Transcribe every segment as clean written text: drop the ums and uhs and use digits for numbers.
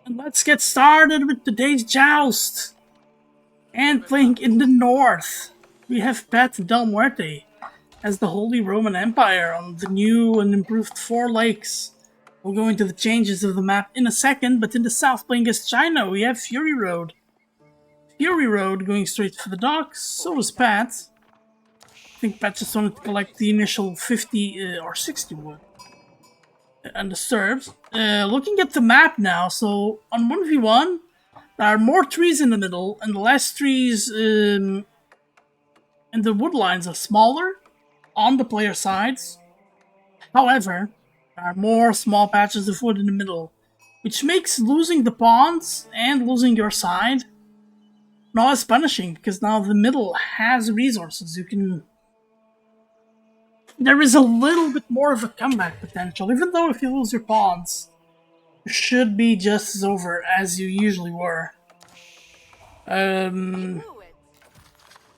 And let's get started with today's joust. And playing in the north, we have PatDelMuerte as the Holy Roman Empire on the new and improved 4 lakes. We'll go into the changes of the map in a second, but in the south playing as China, we have FuryRoad. FuryRoad going straight for the docks, so is Pat. I think Pat just wanted to collect the initial 50 or 60 wood. Undisturbed. Looking at the map now, so on 1v1, there are more trees in the middle, and the less trees and the wood lines are smaller on the player sides. However, there are more small patches of wood in the middle, which makes losing the pawns and losing your side not as punishing, because now the middle has resources. There is a little bit more of a comeback potential, even though if you lose your pawns, you should be just as over as you usually were.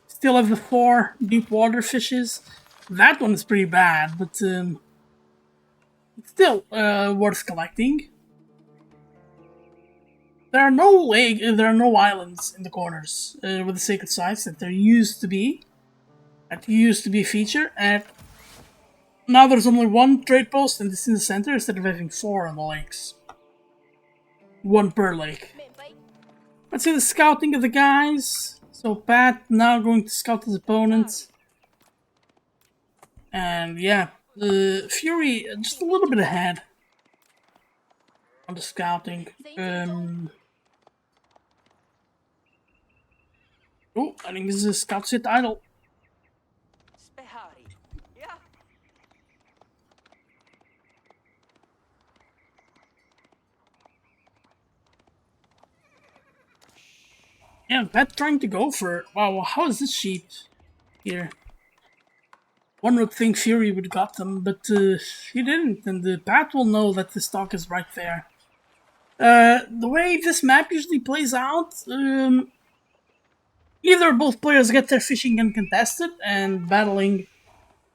Still have the 4 deep water fishes. That one is pretty bad, but it's still worth collecting. There are no islands in the corners with the sacred sites that there used to be. That used to be a feature, and now there's only 1 trade post, and it's in the center instead of having 4 on the lakes. 1 per lake. Let's see the scouting of the guys. So Pat now going to scout his opponents. And yeah, Fury just a little bit ahead on the scouting. Oh, I think this is a scout sit idle. Yeah, Pat trying to go for... Wow, how is this sheep here? One would think Fury would got them, but he didn't, and Pat will know that the stock is right there. The way this map usually plays out, either both players get their fishing uncontested and battling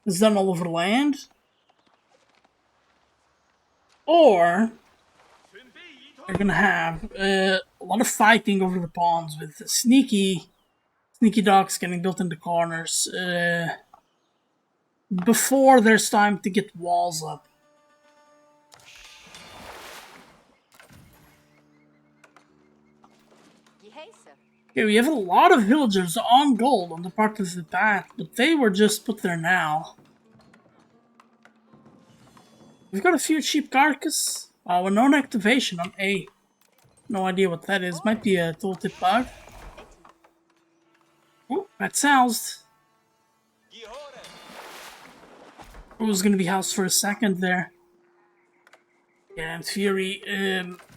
is done all over land, or you're gonna have a lot of fighting over the pawns with sneaky docks getting built in the corners before there's time to get walls up. Okay, we have a lot of villagers on gold on the part of the path, but they were just put there now. We've got a few cheap carcass. Oh, a non-activation on A. No idea what that is. Might be a tooltip bug. Oh, that sounds. It was gonna be housed for a second there. Yeah, and Fury.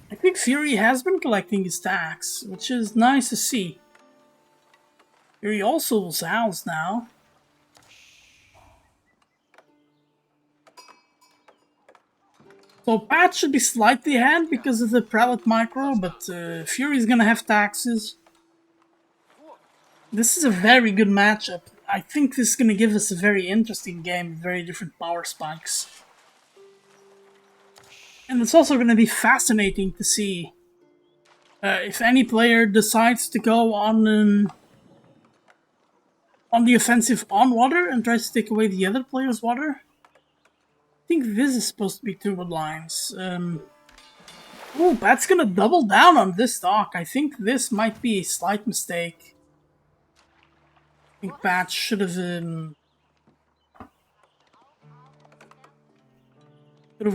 I think Fury has been collecting his tax, which is nice to see. Fury also was housed now. So Pat should be slightly ahead because of the prelate micro, but Fury's gonna have taxes. This is a very good matchup. I think this is gonna give us a very interesting game with very different power spikes. And it's also gonna be fascinating to see if any player decides to go on the offensive on water and tries to take away the other player's water. I think this is supposed to be 2 wood lines. Oh, Pat's gonna double down on this dock. I think this might be a slight mistake. I think Pat should have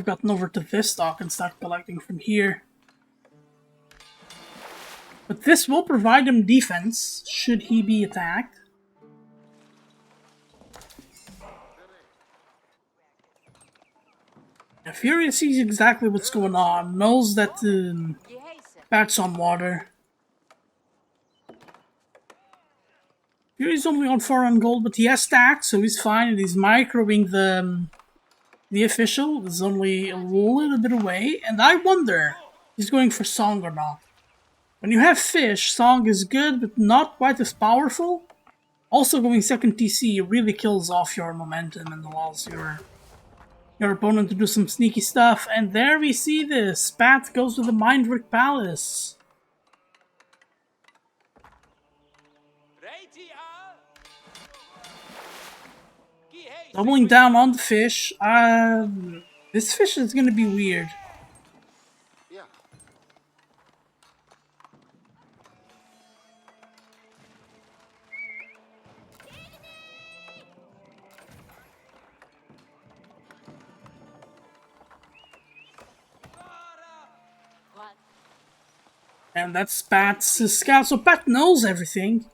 gotten over to this dock and start collecting from here. But this will provide him defense should he be attacked. Yeah, Fury sees exactly what's going on, knows that Pat's on water. Fury's only on 4 on gold, but he has stacks, so he's fine, and he's microing the official. Is only a little bit away, and I wonder if he's going for Song or not. When you have fish, Song is good, but not quite as powerful. Also, going second TC really kills off your momentum and allows your your opponent to do some sneaky stuff. And there we see this. Pat goes to the Mindwork Palace. Doubling down on the fish. This fish is gonna be weird. And that's Pat's scout, so Pat knows everything.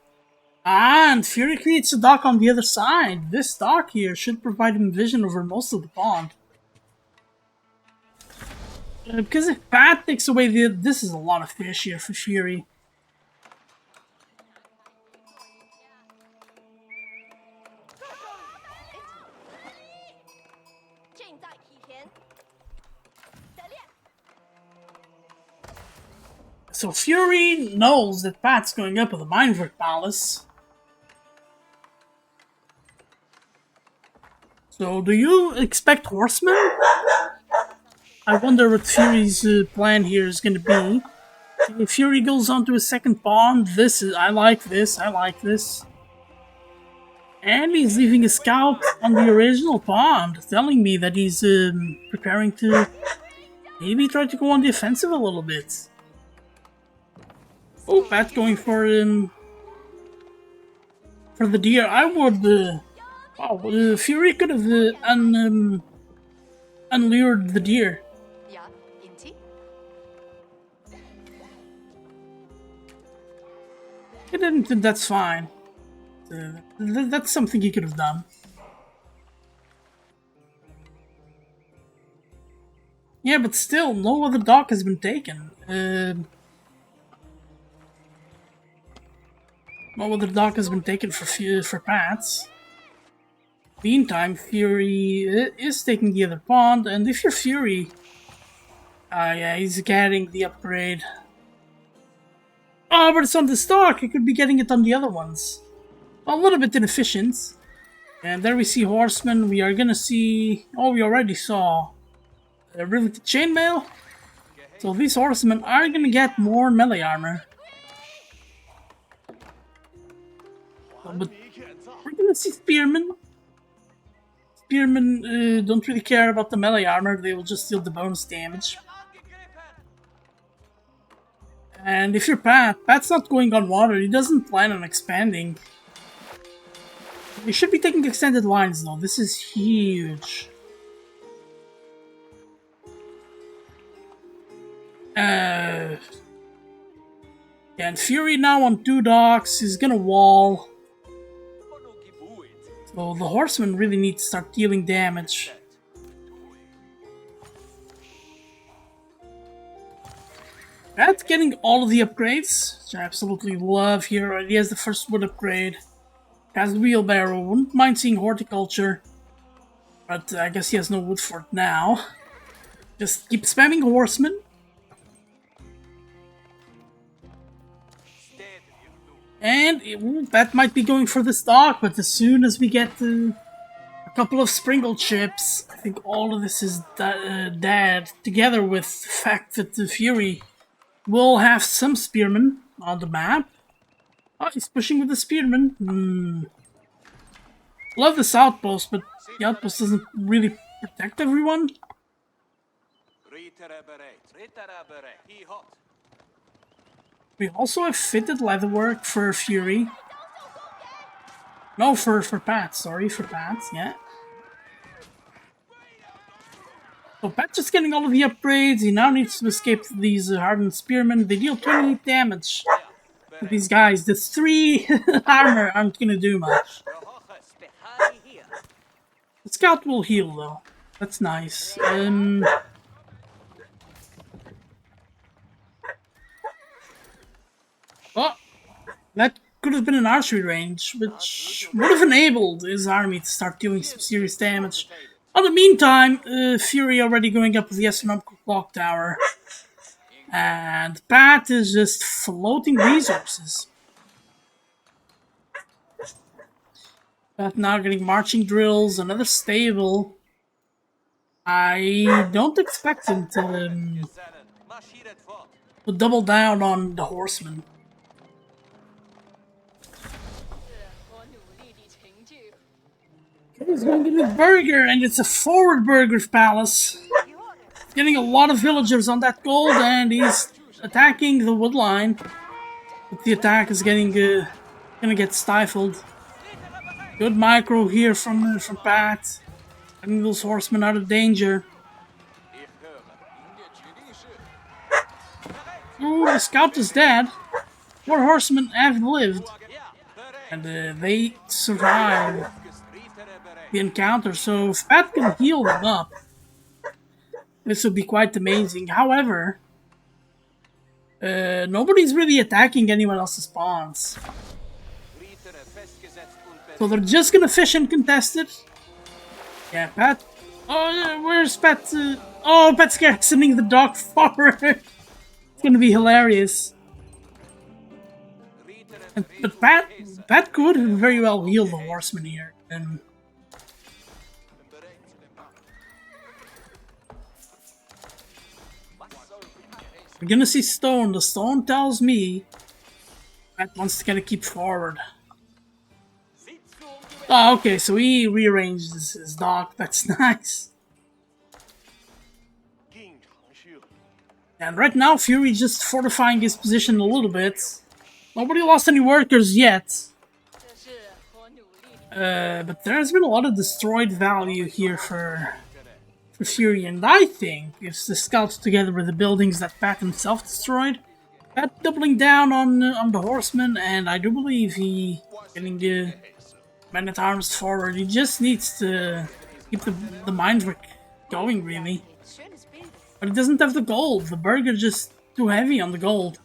And Fury creates a dock on the other side. This dock here should provide him vision over most of the pond. Because if Pat takes away this is a lot of fish here for Fury. So Fury knows that Pat's going up with the Mindwork Palace. So do you expect horsemen? I wonder what Fury's plan here is going to be. If Fury goes on to his second pond, I like this. And he's leaving a scout on the original pond, telling me that he's preparing to maybe try to go on the offensive a little bit. Oh, Pat going for the deer. I would. Fury could have unlured the deer. He didn't. That's fine. That's something he could have done. Yeah, but still, no other dock has been taken. No other dock has been taken for Pats. Meantime, Fury is taking the other pond, and if you're Fury, yeah, he's getting the upgrade. Oh, but it's on the stock. He could be getting it on the other ones. A little bit inefficient. And there we see horsemen. We are gonna see. Oh, we already saw riveted chainmail. So these horsemen are gonna get more melee armor. But we're gonna see spearmen. Spearmen don't really care about the melee armor, they will just deal the bonus damage. And if you're Pat's not going on water, he doesn't plan on expanding. We should be taking extended lines though, this is huge. And Fury now on 2 docks, he's gonna wall. So the horsemen really need to start dealing damage. Pat's getting all of the upgrades, which I absolutely love here. He has the first wood upgrade. Has the wheelbarrow, wouldn't mind seeing horticulture. But I guess he has no wood for it now. Just keep spamming horsemen. And Pat might be going for the stock, but as soon as we get a couple of sprinkled chips, I think all of this is dead, together with the fact that the Fury will have some spearmen on the map. Oh, he's pushing with the spearmen. Love this outpost, but the outpost doesn't really protect everyone. We also have fitted leatherwork for Fury. No, for Pat, sorry, for Pat, yeah. So Pat's just getting all of the upgrades, he now needs to escape these hardened spearmen. They deal 28 damage to these guys. The 3 armor aren't gonna do much. The scout will heal though, that's nice. Oh, that could have been an archery range, which would have enabled his army to start doing some serious damage. In the meantime, Fury already going up with the astronomical clock tower. And Pat is just floating resources. Pat now getting marching drills, another stable. I don't expect him to double down on the horsemen. He's going to get a burger, and it's a forward burger palace. Getting a lot of villagers on that gold, and he's attacking the wood line. But the attack is gonna get stifled. Good micro here from Pat. Getting those horsemen out of danger. Oh, the scout is dead. 4 horsemen have lived, and they survived the encounter. So if Pat can heal them up, this would be quite amazing. However, nobody's really attacking anyone else's spawns. So they're just gonna fish and contest it. Yeah, Pat. Oh, where's Pat? Oh, Pat's sending the dog forward. It's gonna be hilarious. But Pat could very well heal the horseman here. And we're gonna see stone. The stone tells me Pat wants to kind of keep forward. Oh, okay, so he rearranged his dock. That's nice. And right now, Fury just fortifying his position a little bit. Nobody lost any workers yet. But there's been a lot of destroyed value here for Fury, and I think if the scouts together with the buildings that Pat himself destroyed, Pat doubling down on the horsemen, and I do believe he getting the men-at-arms forward. He just needs to keep the minework going, really. But he doesn't have the gold. The burger just too heavy on the gold.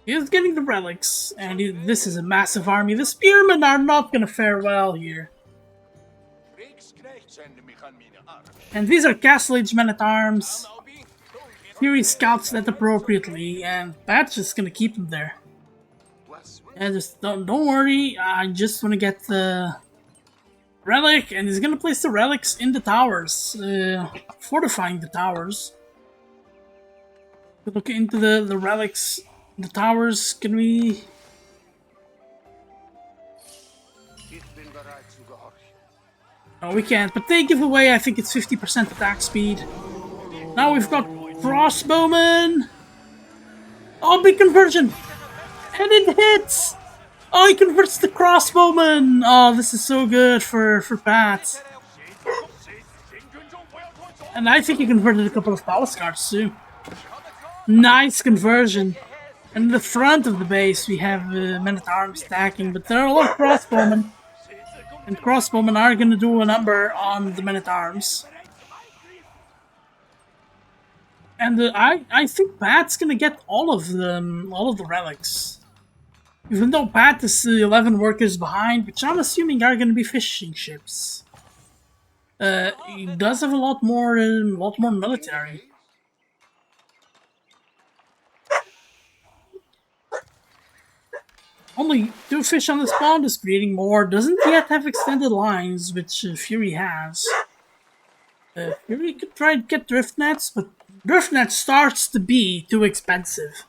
He's getting the relics, and this is a massive army. The spearmen are not gonna fare well here. And these are Castle Age men-at-arms. Fury scouts that appropriately, and Pat's just gonna keep them there. And just don't worry, I just want to get the relic, and he's gonna place the relics in the towers, fortifying the towers. Look into the relics, the towers. Can we? No, we can't. But they give away, I think it's 50% attack speed. Now we've got crossbowmen. Oh, big conversion. And it hits! Oh, he converts the crossbowman! Oh, this is so good for Pat. And I think he converted a couple of palace guards too. Nice conversion. And in the front of the base we have men-at-arms attacking, but there are a lot of crossbowmen. And crossbowmen are gonna do a number on the men-at-arms. And I think Pat's gonna get all of the relics. Even though Pat is 11 workers behind, which I'm assuming are going to be fishing ships. He does have a lot more military. Only 2 fish on the spawn is creating more. Doesn't yet have extended lines, which Fury has. Fury could try and get drift nets, but drift net starts to be too expensive.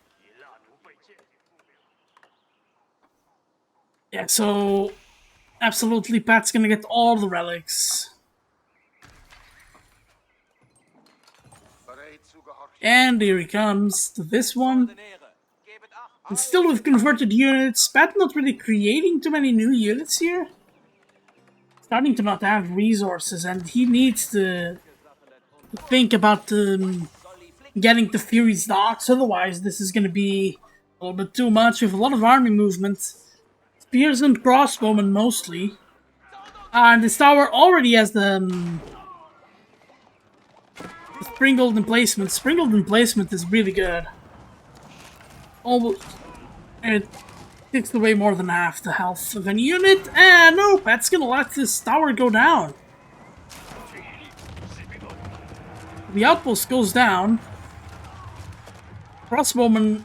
Yeah, so absolutely Pat's gonna get all the relics. And here he comes to this one. And still with converted units, Pat not really creating too many new units here. Starting to not have resources, and he needs to think about getting to Fury's docks, otherwise this is gonna be a little bit too much with a lot of army movement. Spears and crossbowmen mostly. And this tower already has the sprinkled emplacement. Sprinkled emplacement is really good. Almost, it takes away more than half the health of any unit. And no, Pat's gonna let this tower go down. The outpost goes down. Crossbowmen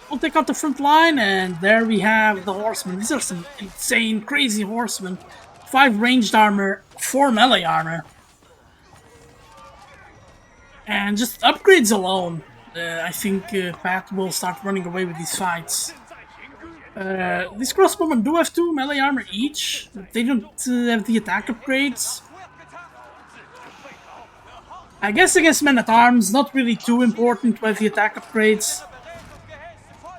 will take out the front line, and there we have the horsemen. These are some insane, crazy horsemen. 5 ranged armor, 4 melee armor. And just upgrades alone, I think Pat will start running away with these fights. These crossbowmen do have 2 melee armor each, but they don't have the attack upgrades. I guess against men-at-arms, not really too important with the attack upgrades.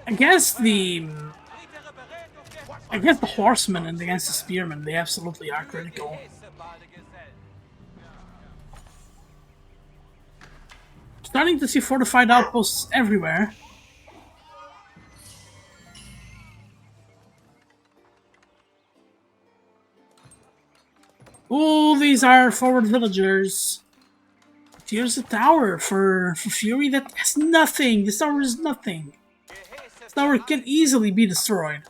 Against the horsemen and against the spearmen, they absolutely are critical. Starting to see fortified outposts everywhere. Oh, these are forward villagers. Here's a tower for Fury that has nothing. This tower is nothing. This tower can easily be destroyed.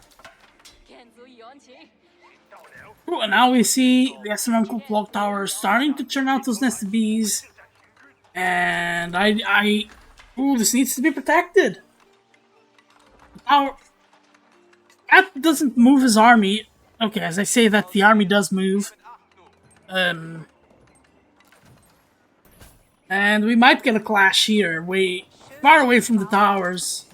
Oh, and now we see the astronomical clock tower starting to churn out those nested bees. And ooh, this needs to be protected. Our Pat doesn't move his army. Okay, as I say that, the army does move. And we might get a clash here, way far away from the towers.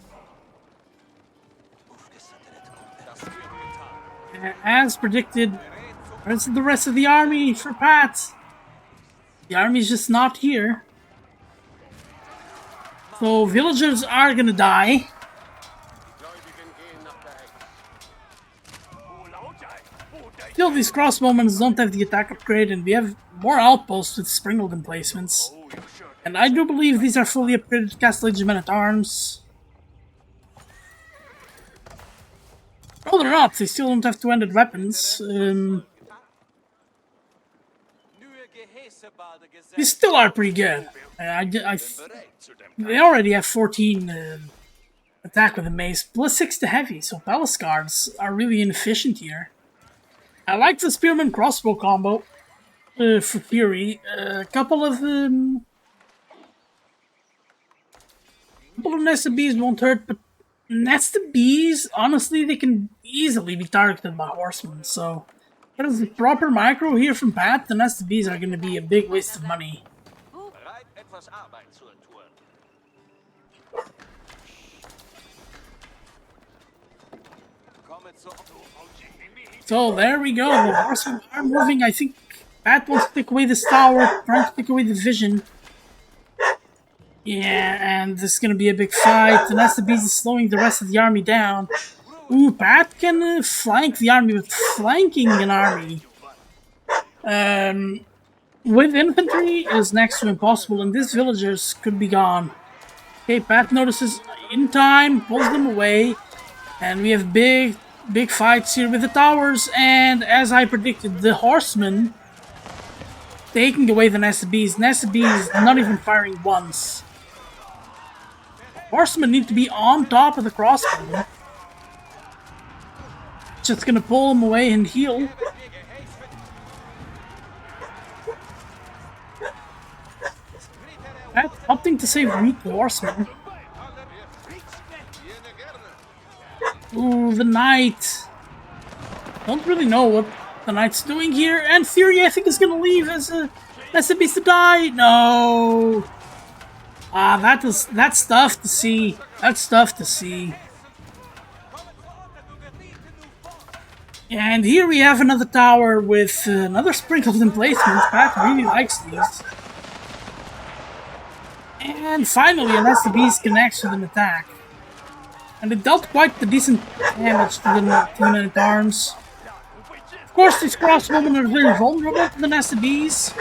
As predicted, where's the rest of the army for Pat? The army's just not here. So villagers are gonna die. Still, these crossbowmen don't have the attack upgrade, and we have more outposts with sprinkled emplacements. And I do believe these are fully upgraded Castle Age men-at-arms. Oh, they're not. They still don't have two-handed weapons. These still are pretty good. They already have 14 attack with a mace, plus 6 to heavy, so palace guards are really inefficient here. I like the spearman crossbow combo for Fury. A couple of nested bees won't hurt, but nested bees, honestly, they can easily be targeted by horsemen, so there's a proper micro here from Pat. The nested bees are going to be a big waste of money. So there we go, the horsemen are moving. I think Pat wants to take away this tower, trying to take away the vision. Yeah, and this is going to be a big fight. The nested bees is slowing the rest of the army down. Ooh, Pat can flank the army with flanking an army. With infantry is next to impossible, and these villagers could be gone. Okay, Pat notices in time, pulls them away, and we have big fights here with the towers, and as I predicted, the horsemen taking away the nested bees. Nested bees not even firing once. Horsemen need to be on top of the crossbow. Just gonna pull them away and heal. That's opting to save weak horsemen. Ooh, the knight. Don't really know what the knight's doing here. And Fury, I think, is gonna leave as a beast to die. No. That's tough to see. That's tough to see. And here we have another tower with another sprinkled emplacement. Pat really likes these. And finally, a nested beast connects with an attack. And it dealt quite the decent damage to the men-at-arms. Of course, these crossbowmen are very vulnerable to the nested bees,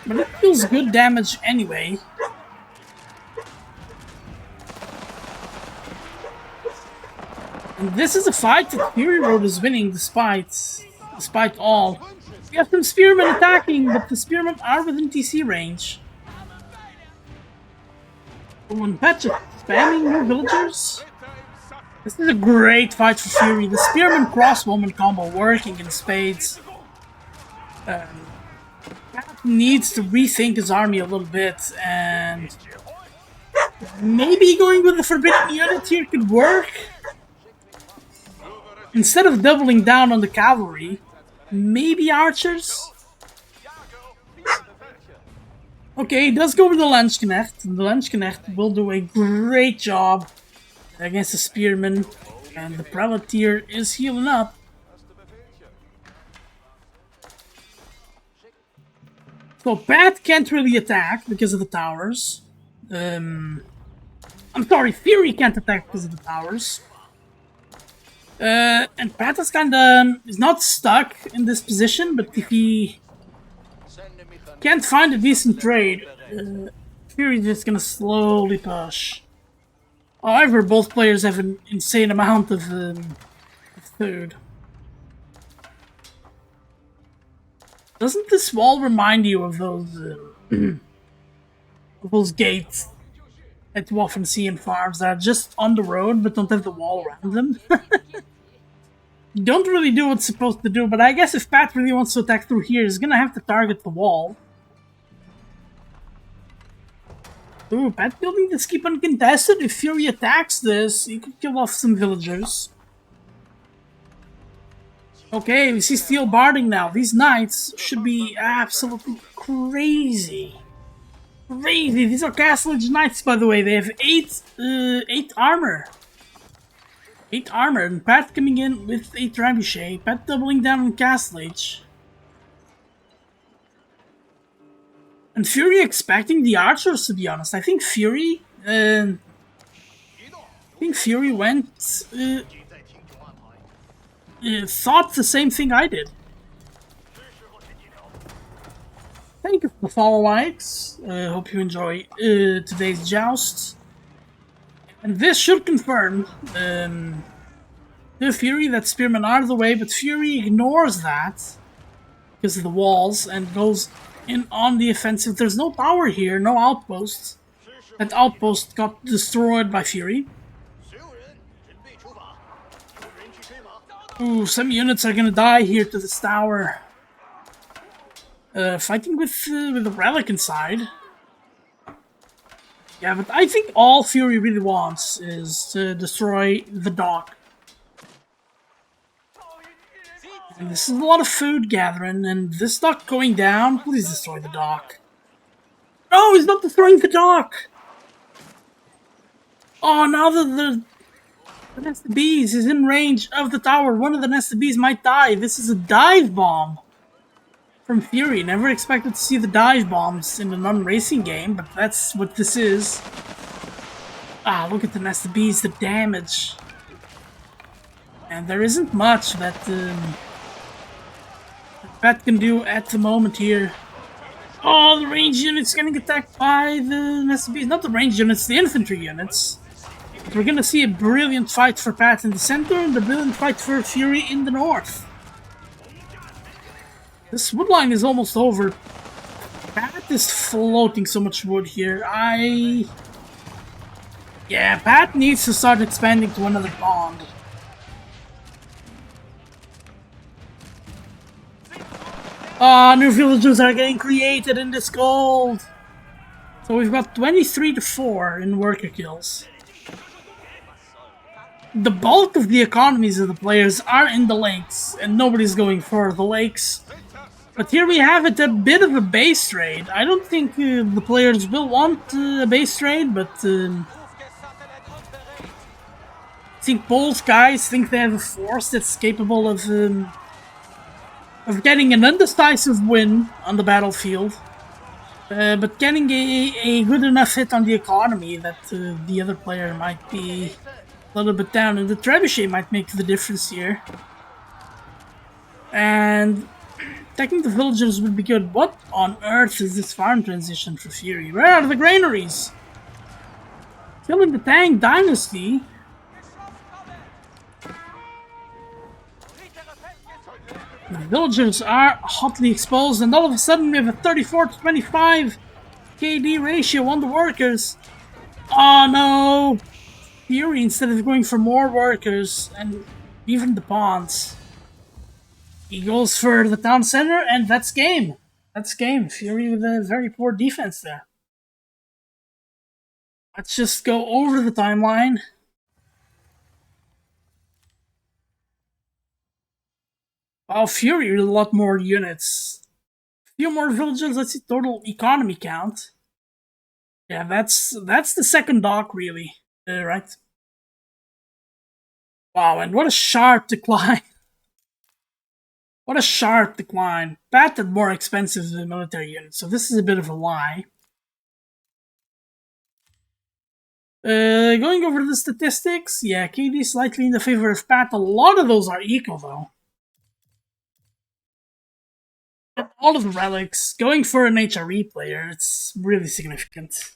but it deals good damage anyway. And this is a fight that FuryRoad is winning despite all. We have some spearmen attacking, but the spearmen are within TC range. One patch spamming new villagers. This is a great fight for Fury. The spearman crossbowman combo working in spades. Pat needs to rethink his army a little bit, and maybe going with the forbidden unit here could work. Instead of doubling down on the cavalry, maybe archers? Okay, let's go with the Landsknecht. The Landsknecht will do a great job against the Spearman. And the Prelate here is healing up. So Pat can't really attack because of the towers. I'm sorry, Fury can't attack because of the towers. And Pat is kinda is not stuck in this position, but if he can't find a decent trade, Fury's just gonna slowly push. However, both players have an insane amount of food. Doesn't this wall remind you of those gates that you often see in farms that are just on the road but don't have the wall around them? You don't really do what's supposed to do, but I guess if Pat really wants to attack through here, he's gonna have to target the wall. Ooh, Pat building this keep uncontested. If Fury attacks this, he could kill off some villagers. Okay, we see steel barding now. These knights should be absolutely crazy. Crazy. These are Castle Age knights, by the way. They have 8 armor. 8 armor, and Pat coming in with a trebuchet. Pat doubling down on Castle Age. And Fury expecting the archers, to be honest. I think Fury went thought the same thing I did. Thank you for the follow likes. Hope you enjoy today's joust. And this should confirm the Fury that Spearmen are out of the way, but Fury ignores that because of the walls and goes in on the offensive. There's no tower here, no outpost. That outpost got destroyed by Fury. Ooh, some units are gonna die here to this tower. Fighting with the relic inside. Yeah, but I think all Fury really wants is to destroy the dock. And this is a lot of food gathering, and this dock going down. Please destroy the dock. No, he's not destroying the dock! Oh, now that the nest of bees is in range of the tower, one of the nest of bees might die. This is a dive bomb from Fury. Never expected to see the dive bombs in a non-racing game, but that's what this is. Ah, look at the nest of bees, the damage. And there isn't much that Pat can do at the moment here. Oh, the range unit's getting attacked by the nest of bees. Not the range units, the infantry units. But we're gonna see a brilliant fight for Pat in the center and a brilliant fight for Fury in the north. This wood line is almost over. Pat is floating so much wood here. Yeah, Pat needs to start expanding to another pond. Ah, new villagers are getting created in this gold. So we've got 23 to 4 in worker kills. The bulk of the economies of the players are in the lakes, and nobody's going for the lakes. But here we have it, a bit of a base trade. I don't think the players will want a base trade, but I think both guys think they have a force that's capable of getting an undecisive win on the battlefield. But getting a good enough hit on the economy that the other player might be a little bit down, and the trebuchet might make the difference here. And attacking the villagers would be good. What on earth is this farm transition for Fury? Where are the granaries? Killing the Tang Dynasty. The villagers are hotly exposed, and all of a sudden we have a 34 to 25 KD ratio on the workers. Oh no! Fury, instead of going for more workers and even the pawns, he goes for the town center, and that's game. That's game. Fury with a very poor defense there. Let's just go over the timeline. Oh, Fury, a lot more units. Few more villages. Let's see total economy count. Yeah, that's the second dock, really. Right. Wow, and what a sharp decline. What a sharp decline. That and more expensive than military units, so this is a bit of a lie. Going over the statistics, yeah, KD is slightly in the favor of Pat. A lot of those are equal, though. And all of the relics, going for an HRE player, it's really significant.